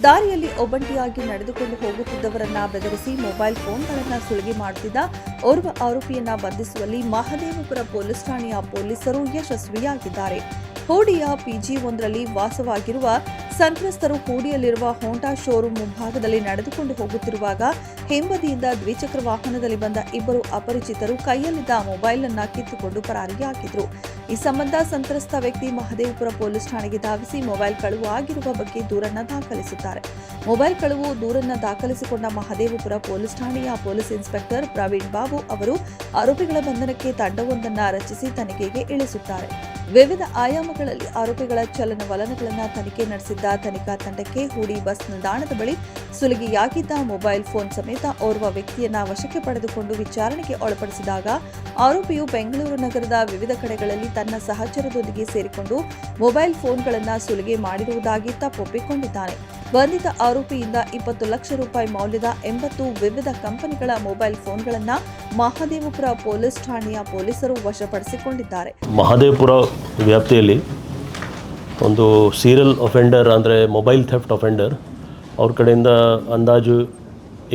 ದಾರಿಯಲ್ಲಿ ಒಬ್ಬಂಟಿಯಾಗಿ ನಡೆದುಕೊಂಡು ಹೋಗುತ್ತಿದ್ದವರನ್ನ ಬೆದರಿಸಿ ಮೊಬೈಲ್ ಫೋನ್ಗಳನ್ನು ಸುಲಿಗೆ ಮಾಡುತ್ತಿದ್ದ ಓರ್ವ ಆರೋಪಿಯನ್ನ ಬಂಧಿಸುವಲ್ಲಿ ಮಹದೇವಪುರ ಪೊಲೀಸ್ ಠಾಣೆಯ ಪೊಲೀಸರು ಯಶಸ್ವಿಯಾಗಿದ್ದಾರೆ. ಹೂಡಿಯ PG1ರಲ್ಲಿ ವಾಸವಾಗಿರುವ ಸಂತ್ರಸ್ತರು ಹೂಡಿಯಲ್ಲಿರುವ ಹೋಂಡಾ ಶೋರೂಮ್ ಮುಂಭಾಗದಲ್ಲಿ ನಡೆದುಕೊಂಡು ಹೋಗುತ್ತಿರುವಾಗ ಹಿಂಬದಿಯಿಂದ ದ್ವಿಚಕ್ರ ವಾಹನದಲ್ಲಿ ಬಂದ ಇಬ್ಬರು ಅಪರಿಚಿತರು ಕೈಯಲ್ಲಿದ್ದ ಮೊಬೈಲ್ ಅನ್ನು ಕಿತ್ತುಕೊಂಡು ಪರಾರಿಯಾಗಿದ್ರು. ಈ ಸಂಬಂಧ ಸಂತ್ರಸ್ತ ವ್ಯಕ್ತಿ ಮಹದೇವಪುರ ಪೊಲೀಸ್ ಠಾಣೆಗೆ ಧಾವಿಸಿ ಮೊಬೈಲ್ ಕಳುವು ಆಗಿರುವ ಬಗ್ಗೆ ದೂರನ್ನು ದಾಖಲಿಸುತ್ತಾರೆ. ಮೊಬೈಲ್ ಕಳುವು ದೂರನ್ನು ದಾಖಲಿಸಿಕೊಂಡ ಮಹದೇವಪುರ ಪೊಲೀಸ್ ಠಾಣೆಯ ಪೊಲೀಸ್ ಇನ್ಸ್ಪೆಕ್ಟರ್ ಪ್ರವೀಣ್ ಬಾಬು ಅವರು ಆರೋಪಿಗಳ ಬಂಧನಕ್ಕೆ ತಂಡವೊಂದನ್ನು ರಚಿಸಿ ತನಿಖೆಗೆ ಇಳಿಸುತ್ತಾರೆ. ವಿವಿಧ ಆಯಾಮಗಳಲ್ಲಿ ಆರೋಪಿಗಳ ಚಲನವಲನಗಳನ್ನು ತನಿಖೆ ನಡೆಸಿದ್ದ ತನಿಖಾ ತಂಡಕ್ಕೆ ಹೂಡಿ ಬಸ್ ನಿಲ್ದಾಣದ ಬಳಿ ಸುಲಿಗೆಯಾಗಿದ್ದ ಮೊಬೈಲ್ ಫೋನ್ ಸಮೇತ ಓರ್ವ ವ್ಯಕ್ತಿಯನ್ನ ವಶಕ್ಕೆ ಪಡೆದುಕೊಂಡು ವಿಚಾರಣೆಗೆ ಒಳಪಡಿಸಿದಾಗ ಆರೋಪಿಯು ಬೆಂಗಳೂರು ನಗರದ ವಿವಿಧ ಕಡೆಗಳಲ್ಲಿ ತನ್ನ ಸಹಚರರೊಂದಿಗೆ ಸೇರಿಕೊಂಡು ಮೊಬೈಲ್ ಫೋನ್ಗಳನ್ನು ಸುಲಿಗೆ ಮಾಡಿರುವುದಾಗಿ ತಪ್ಪೊಪ್ಪಿಕೊಂಡಿದ್ದಾನೆ. ಬಂಧಿತ ಆರೋಪಿಯಿಂದ 20 ಲಕ್ಷ ರೂಪಾಯಿ ಮೌಲ್ಯದ 80 ವಿವಿಧ ಕಂಪನಿಗಳ ಮೊಬೈಲ್ ಫೋನ್ಗಳನ್ನು ಮಹದೇವಪುರ ಪೊಲೀಸ್ ಠಾಣೆಯ ಪೊಲೀಸರು ವಶಪಡಿಸಿಕೊಂಡಿದ್ದಾರೆ. ಮಹದೇವಪುರ ವ್ಯಾಪ್ತಿಯಲ್ಲಿ ಒಂದು ಸೀರಿಯಲ್ ಅಫೆಂಡರ್ ಅಂದರೆ ಮೊಬೈಲ್ ಥೆಫ್ಟ್ ಅಫೆಂಡರ್ ಅವ್ರ ಕಡೆಯಿಂದ ಅಂದಾಜು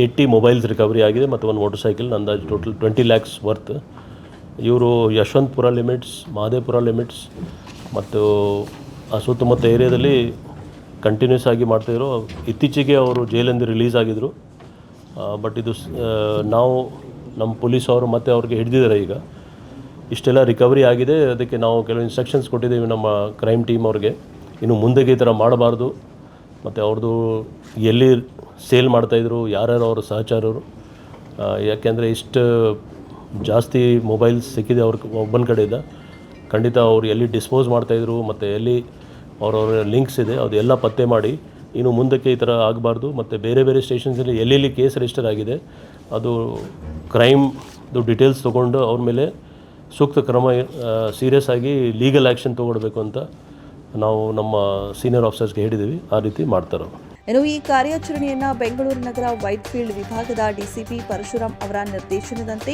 80 ಮೊಬೈಲ್ಸ್ ರಿಕವರಿ ಆಗಿದೆ ಮತ್ತು ಒಂದು ಮೋಟರ್ ಸೈಕಲ್ ಅಂದಾಜು ಟೋಟಲ್ 20 ಲ್ಯಾಕ್ಸ್ ವರ್ತ್. ಇವರು ಯಶವಂತಪುರ ಲಿಮಿಟ್ಸ್, ಮಹದೇವಪುರ ಲಿಮಿಟ್ಸ್ ಮತ್ತು ಸುತ್ತಮುತ್ತ ಏರಿಯಾದಲ್ಲಿ ಕಂಟಿನ್ಯೂಸ್ ಆಗಿ ಮಾಡ್ತಾಯಿದ್ರು. ಇತ್ತೀಚೆಗೆ ಅವರು ಜೈಲಿಂದ ರಿಲೀಸ್ ಆಗಿದ್ದರು. ಬಟ್ ಇದು ನಾವು ನಮ್ಮ ಪೊಲೀಸ್ ಅವರು ಮತ್ತೆ ಅವ್ರಿಗೆ ಹಿಡಿದಿದ್ದಾರೆ. ಈಗ ಇಷ್ಟೆಲ್ಲ ರಿಕವರಿ ಆಗಿದೆ. ಅದಕ್ಕೆ ನಾವು ಕೆಲವು ಇನ್ಸ್ಟ್ರಕ್ಷನ್ಸ್ ಕೊಟ್ಟಿದ್ದೀವಿ ನಮ್ಮ ಕ್ರೈಮ್ ಟೀಮ್ ಅವ್ರಿಗೆ, ಇನ್ನು ಮುಂದೆಗೆ ಈ ಥರ ಮಾಡಬಾರ್ದು. ಮತ್ತು ಅವ್ರದ್ದು ಎಲ್ಲಿ ಸೇಲ್ ಮಾಡ್ತಾಯಿದ್ರು, ಯಾರ್ಯಾರು ಅವ್ರ ಸಹಚರರು, ಯಾಕೆಂದರೆ ಇಷ್ಟು ಜಾಸ್ತಿ ಮೊಬೈಲ್ಸ್ ಸಿಕ್ಕಿದೆ ಒಬ್ಬನ ಕಡೆಯಿಂದ. ಖಂಡಿತ ಅವರು ಎಲ್ಲಿ ಡಿಸ್ಪೋಸ್ ಮಾಡ್ತಾಯಿದ್ರು ಮತ್ತು ಎಲ್ಲಿ ಅವ್ರವ್ರ ಲಿಂಕ್ಸ್ ಇದೆ ಅದೆಲ್ಲ ಪತ್ತೆ ಮಾಡಿ ಇನ್ನು ಮುಂದಕ್ಕೆ ಈ ಥರ ಆಗಬಾರ್ದು. ಮತ್ತು ಬೇರೆ ಬೇರೆ ಸ್ಟೇಷನ್ಸಲ್ಲಿ ಎಲ್ಲೆಲ್ಲಿ ಕೇಸ್ ರಿಜಿಸ್ಟರ್ ಆಗಿದೆ ಅದು ಕ್ರೈಮ್ದು ಡೀಟೇಲ್ಸ್ ತೊಗೊಂಡು ಅವ್ರ ಮೇಲೆ ಸೂಕ್ತ ಕ್ರಮ ಸೀರಿಯಸ್ ಆಗಿ ಲೀಗಲ್ ಆ್ಯಕ್ಷನ್ ತೊಗೊಳ್ಬೇಕು ಅಂತ ನಾವು ನಮ್ಮ ಸೀನಿಯರ್ ಆಫೀಸರ್ಸ್ಗೆ ಹೇಳಿದ್ದೀವಿ. ಆ ರೀತಿ ಮಾಡ್ತಾರೆ. ಇನ್ನು ಈ ಕಾರ್ಯಾಚರಣೆಯನ್ನು ಬೆಂಗಳೂರು ನಗರ ವೈಟ್ಫೀಲ್ಡ್ ವಿಭಾಗದ ಡಿಸಿಪಿ ಪರಶುರಾಮ್ ಅವರ ನಿರ್ದೇಶನದಂತೆ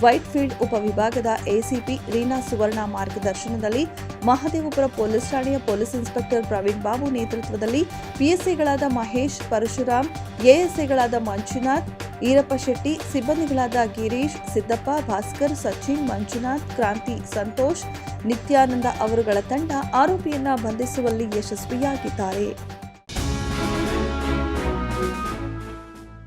ವೈಟ್ಫೀಲ್ಡ್ ಉಪವಿಭಾಗದ ಎಸಿಪಿ ರೀನಾ ಸುವರ್ಣ ಮಾರ್ಗದರ್ಶನದಲ್ಲಿ ಮಹದೇವಪುರ ಪೊಲೀಸ್ ಠಾಣೆಯ ಪೊಲೀಸ್ ಇನ್ಸ್ಪೆಕ್ಟರ್ ಪ್ರವೀಣ್ ಬಾಬು ನೇತೃತ್ವದಲ್ಲಿ ಪಿಎಸ್ಐಗಳಾದ ಮಹೇಶ್, ಪರಶುರಾಮ್, ಎಎಸ್ಐಗಳಾದ ಮಂಜುನಾಥ್, ಈರಪ್ಪ ಶೆಟ್ಟಿ, ಸಿಬ್ಬಂದಿಗಳಾದ ಗಿರೀಶ್, ಸಿದ್ದಪ್ಪ, ಭಾಸ್ಕರ್, ಸಚಿನ್, ಮಂಜುನಾಥ್, ಕ್ರಾಂತಿ, ಸಂತೋಷ್, ನಿತ್ಯಾನಂದ ಅವರುಗಳ ತಂಡ ಆರೋಪಿಯನ್ನ ಬಂಧಿಸುವಲ್ಲಿ ಯಶಸ್ವಿಯಾಗಿದ್ದಾರೆ.